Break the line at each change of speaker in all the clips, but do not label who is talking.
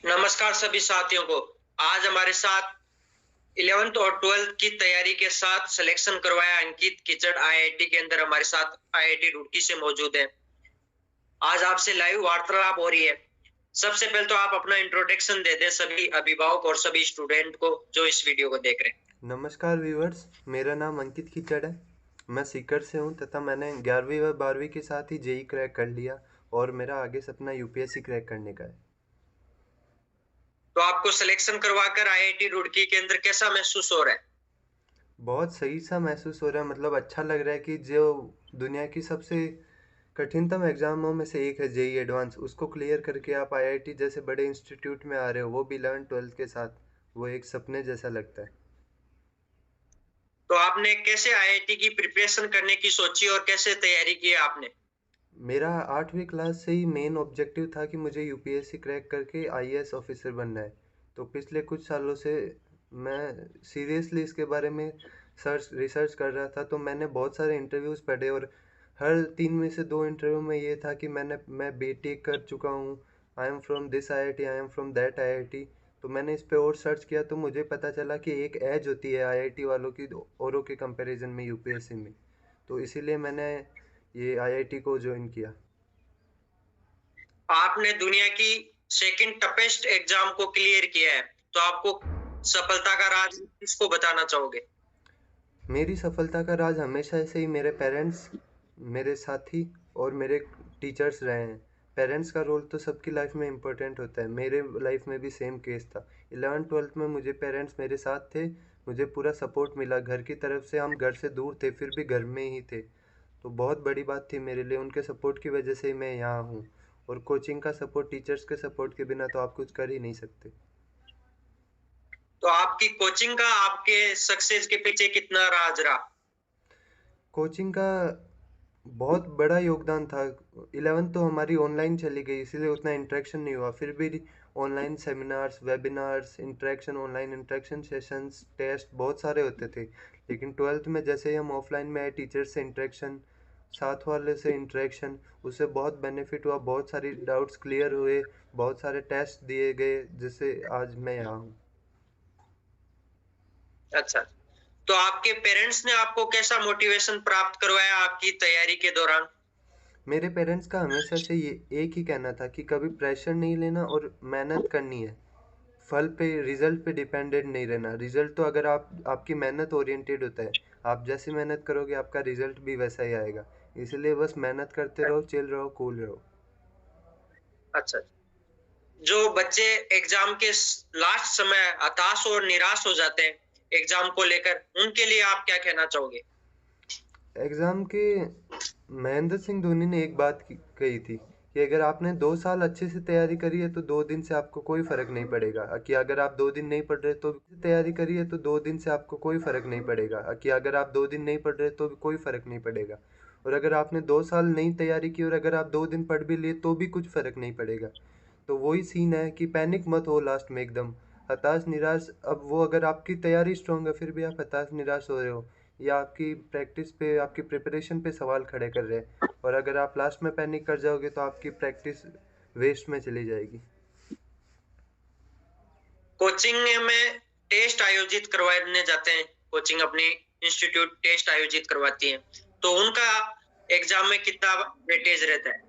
नमस्कार सभी साथियों को। आज हमारे साथ 11th और 12th की तैयारी के साथ सिलेक्शन करवाया अंकित कीचड़ आईआईटी के अंदर हमारे साथ आईआईटी रुड़की से मौजूद है। आज आपसे लाइव वार्तालाप हो रही है। सबसे पहले तो आप अपना इंट्रोडक्शन दे दें सभी अभिभावक और सभी स्टूडेंट को जो इस वीडियो को देख रहे हैं।
नमस्कार व्यूअर्स, मेरा नाम अंकित कीचड़ है। मैं सीकर से हूँ तथा मैंने 11वीं व 12वीं के साथ ही जेई क्रैक कर लिया और मेरा आगे सपना यूपीएससी क्रैक करने का है।
तो आपको सिलेक्शन करवाकर आईआईटी रुड़की के अंदर कैसा महसूस हो रहा है?
बहुत सही सा महसूस हो रहा है, मतलब अच्छा लग रहा है कि जो दुनिया की सबसे कठिनतम एग्जामों में से एक है जेई एडवांस, उसको क्लियर करके आप आईआईटी जैसे बड़े इंस्टीट्यूट में आ रहे हो, वो भी 11th-12th के साथ। वो एक सपने जैसा लगता है।
तो आपने कैसे आईआईटी की प्रिपरेशन करने की सोची और कैसे तैयारी की है आपने?
मेरा 8वीं क्लास से ही मेन ऑब्जेक्टिव था कि मुझे यूपीएससी क्रैक करके आईएएस ऑफिसर बनना है। तो पिछले कुछ सालों से मैं सीरियसली इसके बारे में रिसर्च कर रहा था। तो मैंने बहुत सारे इंटरव्यूज़ पढ़े और हर 3 में से 2 इंटरव्यू में ये था कि मैं बीटेक कर चुका हूँ, I am from this IIT, I am from that IIT. तो मैंने इस पे और सर्च किया तो मुझे पता चला कि एक एज होती है आईआईटी वालों की औरों के कंपैरिजन में यूपीएससी में। तो इसीलिए मैंने ये आईआईटी को ज्वाइन किया।
आपने दुनिया की सेकंड टफेस्ट एग्जाम को क्लियर किया है, तो आपको सफलता का राज किसको बताना चाहोगे?
मेरी सफलता का राज हमेशा से ही मेरे पेरेंट्स, मेरे साथी और मेरे टीचर्स रहे हैं। पेरेंट्स का रोल तो सबकी लाइफ में इम्पोर्टेंट होता है, मेरे लाइफ में भी सेम केस था। 11th-12th में मुझे पेरेंट्स मेरे साथ थे, मुझे पूरा सपोर्ट मिला घर की तरफ से। हम घर से दूर थे फिर भी घर में ही थे, तो बहुत बड़ी बात थी मेरे लिए। उनके सपोर्ट की वजह से ही मैं यहाँ हूँ। और कोचिंग का सपोर्ट, टीचर्स के सपोर्ट के बिना तो आप कुछ कर ही नहीं सकते।
तो आपकी कोचिंग का आपके सक्सेस के पीछे कितना राज रहा?
कोचिंग का बहुत बड़ा योगदान था। 11th तो हमारी ऑनलाइन चली गई, इसीलिए उतना इंटरेक्शन नहीं हुआ। फिर भी online seminars, webinars, interaction, online interaction sessions, test बहुत सारे होते थे। लेकिन 12th में जैसे ही हम ऑफलाइन में आए, टीचर्स से इंटरेक्शन, साथ वाले से इंटरेक्शन, उससे बहुत बेनिफिट हुआ। बहुत सारी डाउट्स क्लियर हुए, बहुत सारे टेस्ट दिए गए, जिससे आज मैं यहाँ हूँ।
अच्छा, तो आपके पेरेंट्स ने आपको कैसा मोटिवेशन प्राप्त करवाया आपकी तैयारी के दौरान?
मेरे पेरेंट्स का हमेशा से ये एक ही कहना था कि कभी प्रेशर नहीं लेना और मेहनत करनी है। फल पे, रिजल्ट पे डिपेंडेंट नहीं रहना। रिजल्ट तो अगर आपकी मेहनत ओरिएंटेड होता है, आप जैसी मेहनत करोगे आपका रिजल्ट भी वैसा ही आएगा। इसलिए बस मेहनत करते रहो, चिल रहो, कूल रहो।
अच्छा, जो बच्चे एग्जाम के लास्ट समय हताश और निराश हो जाते हैं एग्जाम को लेकर, उनके लिए आप क्या कहना चाहोगे?
एग्ज़ाम के महेंद्र सिंह धोनी ने एक बात कही थी कि अगर आपने 2 साल अच्छे से तैयारी करी है तो 2 दिन से आपको कोई फ़र्क नहीं पड़ेगा। कि अगर आप 2 दिन नहीं पढ़ रहे तो भी तैयारी करी है तो 2 दिन से आपको कोई फ़र्क नहीं पड़ेगा। कि अगर आप 2 दिन नहीं पढ़ रहे तो भी कोई फ़र्क नहीं पड़ेगा। और अगर आपने 2 साल नहीं तैयारी की और अगर आप 2 दिन पढ़ भी लिए तो भी कुछ फ़र्क नहीं पड़ेगा। तो वही सीन है कि पैनिक मत हो लास्ट में एकदम हताश निराश। अब वो अगर आपकी तैयारी स्ट्रांग है फिर भी आप हताश निराश हो रहे हो, या आपकी प्रैक्टिस पे, आपकी प्रिपरेशन पे सवाल खड़े कर रहे हैं, और अगर आप लास्ट में पैनिक कर जाओगे तो आपकी प्रैक्टिस वेस्ट में चली जाएगी।
कोचिंग में टेस्ट आयोजित करवाने जाते हैं, कोचिंग अपनी इंस्टीट्यूट टेस्ट आयोजित करवाती है, तो उनका एग्जाम में कितना वेटेज रहता है?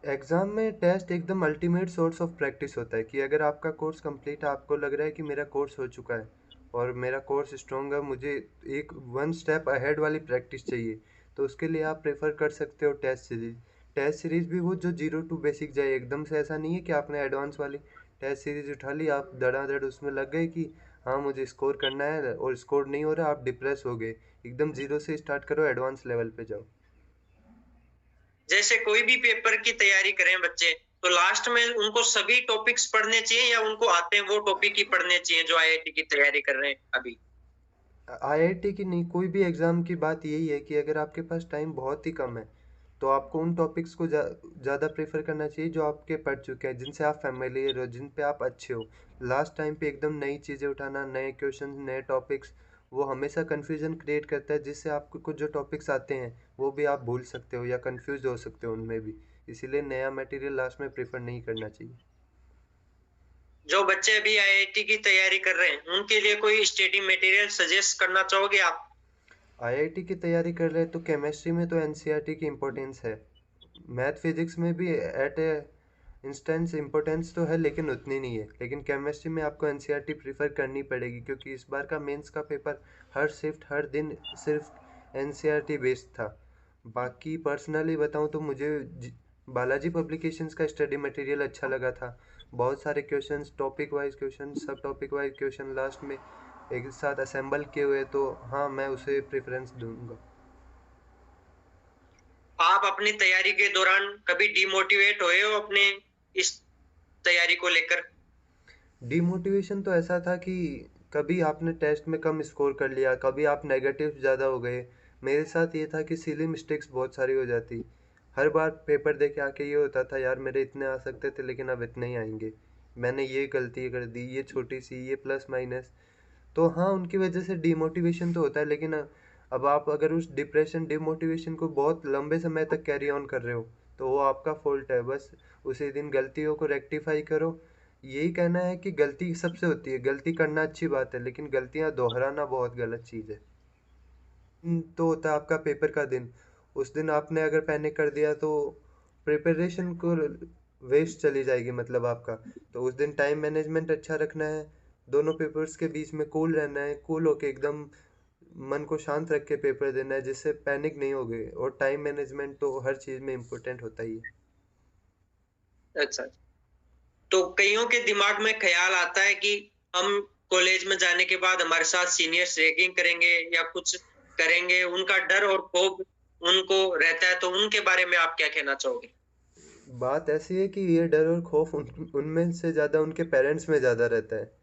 एग्ज़ाम में टेस्ट एकदम अल्टीमेट सोर्स ऑफ प्रैक्टिस होता है। कि अगर आपका कोर्स कंप्लीट है, आपको लग रहा है कि मेरा कोर्स हो चुका है और मेरा कोर्स स्ट्रॉन्ग है, मुझे एक 1 स्टेप अहेड वाली प्रैक्टिस चाहिए, तो उसके लिए आप प्रेफर कर सकते हो टेस्ट सीरीज। टेस्ट सीरीज भी वो जो 0 to बेसिक जाए, एकदम से ऐसा नहीं है कि आपने एडवांस वाली टेस्ट सीरीज उठा ली, आप धड़ाधड़ उसमें लग गए कि हाँ मुझे स्कोर करना है और स्कोर नहीं हो रहा, आप डिप्रेस हो गए। एकदम जीरो से स्टार्ट करो, एडवांस लेवल पे जाओ।
जैसे कोई भी पेपर की तैयारी करें बच्चे, तो लास्ट में उनको सभी टॉपिक्स पढ़ने चाहिए या उनको आते हैं वो टॉपिक ही पढ़ने चाहिए जो आईआईटी की तैयारी कर रहे हैं अभी?
आईआईटी की नहीं, कोई भी एग्ज़ाम की बात यही है कि अगर आपके पास टाइम बहुत ही कम है तो आपको उन टॉपिक्स को ज़्यादा प्रेफर करना चाहिए जो आपके पढ़ चुके हैं, जिनसे आप फैमिलियर हो, जिन पे आप अच्छे हो। लास्ट टाइम पे एकदम नई चीज़ें उठाना, नए क्वेश्चन, नए टॉपिक्स, वो हमेशा कन्फ्यूजन क्रिएट करता है, जिससे आपको कुछ जो टॉपिक्स आते हैं वो भी आप भूल सकते हो या कन्फ्यूज हो सकते हो उनमें भी। इसीलिए नया मटेरियल लास्ट में प्रेफर नहीं करना चाहिए।
जो बच्चे अभी आईआईटी की तैयारी कर रहे हैं उनके लिए कोई स्टडी मटेरियल सजेस्ट करना चाहोगे आप?
आईआईटी की तैयारी कर रहे हैं तो केमिस्ट्री में तो एनसीईआरटी की इम्पोर्टेंस है। मैथ फिजिक्स में भी एट ए इंस्टेंस इम्पोर्टेंस तो है, लेकिन उतनी नहीं है। लेकिन केमिस्ट्री में आपको एनसीईआरटी प्रीफर करनी पड़ेगी, क्योंकि इस बार का मेंस का पेपर हर शिफ्ट हर दिन सिर्फ एनसीईआरटी बेस्ड था। बाकी पर्सनली बताऊं तो मुझे बालाजी पब्लिकेशंस का स्टडी मटेरियल अच्छा लगा था। बहुत सारे क्वेश्चंस, टॉपिक वाइज क्वेश्चन, सब टॉपिक वाइज क्वेश्चन लास्ट में एक साथ असेंबल किए हुए, तो हाँ, मैं उसे प्रेफरेंस दूंगा।
आप अपनी तैयारी के दौरान कभी डिमोटिवेट हुए हो अपने इस तैयारी को लेकर?
डिमोटिवेशन तो ऐसा था कि कभी आपने टेस्ट में कम स्कोर कर लिया, कभी आप नेगेटिव ज़्यादा हो गए। मेरे साथ ये था कि सिली मिस्टेक्स बहुत सारी हो जाती। हर बार पेपर दे के आके ये होता था, यार मेरे इतने आ सकते थे लेकिन अब इतने ही आएंगे, मैंने ये गलती कर दी, ये छोटी सी, ये प्लस माइनस। तो हाँ, उनकी वजह से डिमोटिवेशन तो होता है, लेकिन अब आप अगर उस डिप्रेशन डिमोटिवेशन को बहुत लंबे समय तक कैरी ऑन कर रहे हो तो वो आपका फॉल्ट है। बस उसी दिन गलतियों को रेक्टिफाई करो। यही कहना है कि गलती सबसे होती है, गलती करना अच्छी बात है, लेकिन गलतियां दोहराना बहुत गलत चीज़ है। तो होता है आपका पेपर का दिन, उस दिन आपने अगर पैनिक कर दिया तो प्रिपरेशन को वेस्ट चली जाएगी, मतलब आपका। तो उस दिन टाइम मैनेजमेंट अच्छा रखना है, दोनों पेपर्स के बीच में कूल रहना है, कूल होके एकदम मन को शांत रख के पेपर देना है, जिससे पैनिक नहीं होगे। और टाइम मैनेजमेंट तो हर चीज़ में इम्पोर्टेंट होता ही है।
अच्छा, तो कईयों के दिमाग में ख्याल आता है कि हम कॉलेज में जाने के बाद हमारे साथ सीनियर्स रैगिंग करेंगे या कुछ करेंगे, उनका डर और खौफ उनको रहता है, तो उनके बारे में आप क्या कहना चाहोगे?
बात ऐसी है कि ये डर और खौफ उनमें से ज़्यादा उनके पेरेंट्स में ज़्यादा रहता है।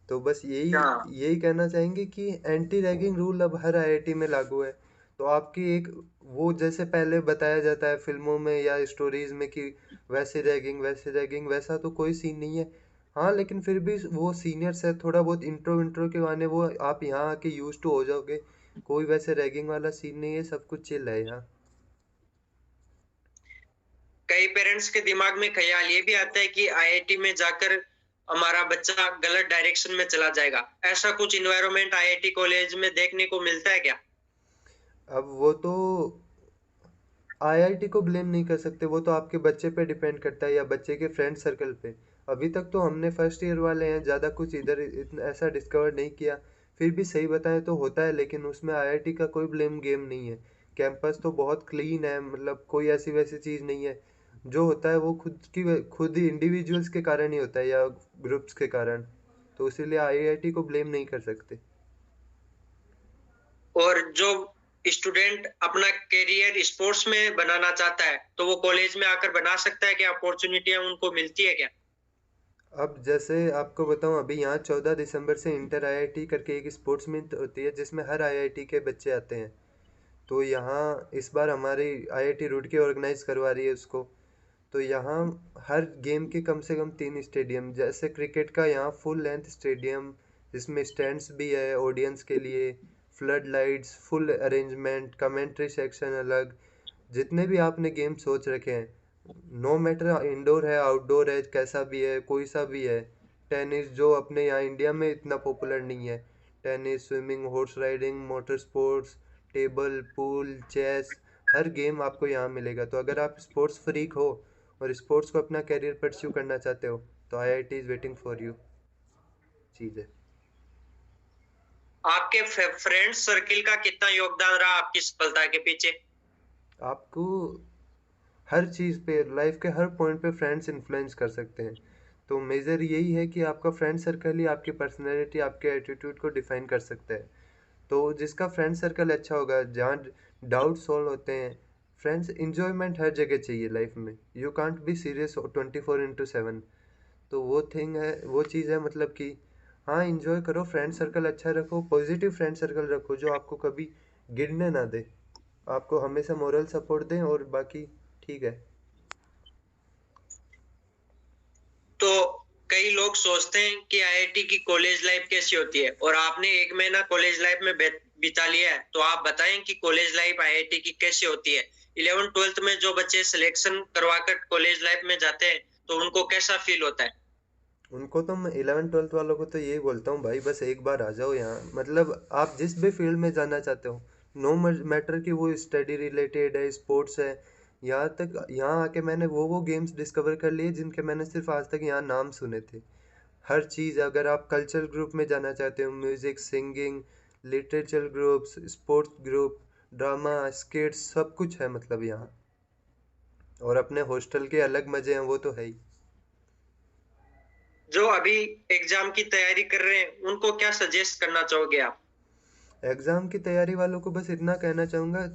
तो बस यही
हाँ।
यही कहना चाहेंगे कि एंटी रैगिंग रूल अब हर आईआईटी में लागू है। तो आपकी एक, वो जैसे पहले बताया जाता है फिल्मों में या स्टोरीज में कि वैसे रैगिंग वैसा तो कोई सीन नहीं है। हाँ, लेकिन फिर भी वो सीनियर्स है, थोड़ा बहुत इंट्रो इंट्रो के गाने वो आप यहाँ आके यूज टू हो जाओगे। कोई वैसे रैगिंग वाला सीन नहीं है, सब कुछ चिल है यहाँ।
कई पेरेंट्स के दिमाग में ख्याल ये भी आता है कि आईआईटी में जाकर हमारा बच्चा गलत डायरेक्शन में चला जाएगा। ऐसा कुछ इन्वायरमेंट आईआईटी कॉलेज में देखने को मिलता है क्या?
अब वो तो आईआईटी को ब्लेम नहीं कर सकते, वो तो आपके बच्चे पे डिपेंड करता है या बच्चे के फ्रेंड सर्कल पे। अभी तक तो हमने फर्स्ट ईयर वाले हैं, ज़्यादा कुछ इधर इतना ऐसा डिस्कवर नहीं किया। फिर भी सही बताएं तो होता है, लेकिन उसमें आईआईटी का कोई ब्लेम गेम नहीं है। कैंपस तो बहुत क्लीन है, मतलब कोई ऐसी वैसी चीज़ नहीं है। जो होता है वो खुद ही इंडिविजुअल्स के कारण ही होता है या ग्रुप्स के कारण। तो इसीलिए आईआईटी को ब्लेम नहीं कर सकते।
और जो स्टूडेंट अपना करियर स्पोर्ट्स में बनाना चाहता है, तो वो कॉलेज में आकर बना सकता है क्या? अपॉर्चुनिटियां उनको मिलती है क्या?
अब जैसे आपको बताऊं, अभी यहाँ 14 दिसंबर से इंटर आईआईटी करके एक स्पोर्ट्स मीट होती है, जिसमें हर आईआईटी के बच्चे आते हैं। तो यहाँ इस बार हमारी आईआईटी रुड़की ऑर्गेनाइज करवा रही है उसको। तो यहाँ हर गेम के कम से कम 3 स्टेडियम, जैसे क्रिकेट का यहाँ फुल लेंथ स्टेडियम, जिसमें स्टैंड्स भी है ऑडियंस के लिए, flood lights, full arrangement, commentary section अलग, जितने भी आपने गेम सोच रखे हैं, नो मैटर इंडोर है आउटडोर है कैसा भी है, कोई सा भी है। टेनिस जो अपने यहाँ इंडिया में इतना पॉपुलर नहीं है, tennis, swimming, horse riding, motor sports, table, pool, chess, हर गेम आपको यहाँ मिलेगा। तो अगर आप स्पोर्ट्स फ्रीक हो और स्पोर्ट्स को अपना कैरियर परस्यू करना चाहते हो तो IIT is waiting for you चीज़ है।
आपके फ्रेंड सर्किल का कितना योगदान रहा आपकी सफलता के पीछे?
आपको हर चीज़ पे, लाइफ के हर पॉइंट पे फ्रेंड्स इन्फ्लुएंस कर सकते हैं। तो मेजर यही है कि आपका फ्रेंड सर्कल ही आपकी पर्सनैलिटी, आपके एटीट्यूड को डिफाइन कर सकता है। तो जिसका फ्रेंड सर्कल अच्छा होगा, जहाँ डाउट सॉल्व होते हैं, फ्रेंड्स, इंजॉयमेंट हर जगह चाहिए लाइफ में। You can't be serious 24/7। तो वो थिंग है, वो चीज़ है, मतलब कि हाँ, इंजॉय करो, फ्रेंड सर्कल अच्छा रखो, पॉजिटिव फ्रेंड सर्कल रखो जो आपको कभी गिरने ना दे, आपको हमेशा मोरल सपोर्ट दें, और बाकी ठीक है।
तो कई लोग सोचते हैं कि आईआईटी की कॉलेज लाइफ कैसी होती है, और आपने 1 महीना कॉलेज लाइफ में बिता लिया है, तो आप बताएं कि कॉलेज लाइफ आईआईटी की कैसी होती है। 11th 12th में जो बच्चे सिलेक्शन करवाकर कॉलेज लाइफ में जाते हैं, तो उनको कैसा फील होता है?
उनको तो मैं 11th 12th वालों को तो यही बोलता हूँ भाई, बस एक बार आ जाओ यहाँ, मतलब आप जिस भी फील्ड में जाना चाहते हो, नो मैटर कि वो स्टडी रिलेटेड है, स्पोर्ट्स है, यहाँ तक यहाँ आके मैंने वो गेम्स डिस्कवर कर लिए जिनके मैंने सिर्फ आज तक यहाँ नाम सुने थे। हर चीज़, अगर आप कल्चरल ग्रुप में जाना चाहते हो, music, singing, literature groups, sports group, drama, स्किट्स, सब कुछ है मतलब यहाँ। और अपने हॉस्टल के अलग मज़े हैं, वो तो है ही।
जो अभी एग्जाम की तैयारी कर रहे हैं उनको क्या सजेस्ट करना चाहोगे आप?
एग्ज़ाम की तैयारी वालों को बस इतना कहना चाहूँगा,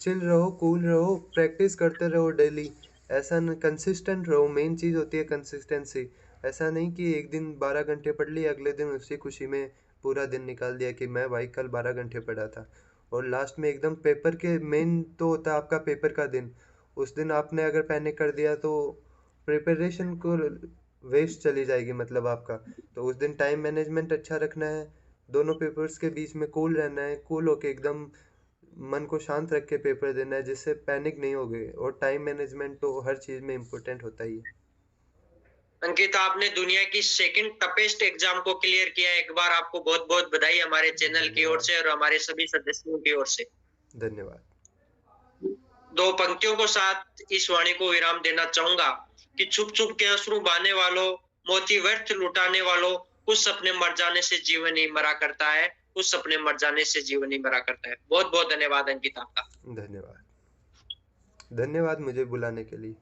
चिल रहो, कूल रहो, प्रैक्टिस करते रहो डेली। ऐसा न कंसिस्टेंट रहो, मेन चीज़ होती है कंसिस्टेंसी। ऐसा नहीं कि एक दिन 12 घंटे पढ़ लिए, अगले दिन उसी खुशी में पूरा दिन निकाल दिया कि मैं भाई कल 12 घंटे पढ़ा था। और लास्ट में एकदम पेपर के मेन तो होता है आपका पेपर का दिन, उस दिन आपने अगर पैनिक कर दिया तो प्रिपरेशन को वेस्ट चली जाएगी मतलब आपका। तो उस दिन टाइम मैनेजमेंट अच्छा रखना है, दोनों पेपर्स के बीच में कूल रहना है, कूल होके एकदम मन को शांत रख के पेपर देना है, जिससे पैनिक नहीं होगे। और टाइम मैनेजमेंट तो हर चीज़ में इम्पोर्टेंट होता ही है।
अंकित, आपने दुनिया की सेकंड टफेस्ट एग्जाम को क्लियर किया। एक बार आपको बहुत बहुत बधाई हमारे चैनल की ओर
धन्यवाद।
से और हमारे सभी सदस्यों की ओर से।
धन्यवाद।
दो पंक्तियों को साथ इस वाणी को विराम देना चाहूंगा कि छुप छुप के अश्रु बहाने वालों, मोती व्यर्थ लुटाने वालों, कुछ सपने मर जाने से जीवन ही मरा करता है, कुछ सपने मर जाने से जीवन ही मरा करता है। बहुत बहुत धन्यवाद अंकित आपका।
धन्यवाद। धन्यवाद मुझे बुलाने के लिए।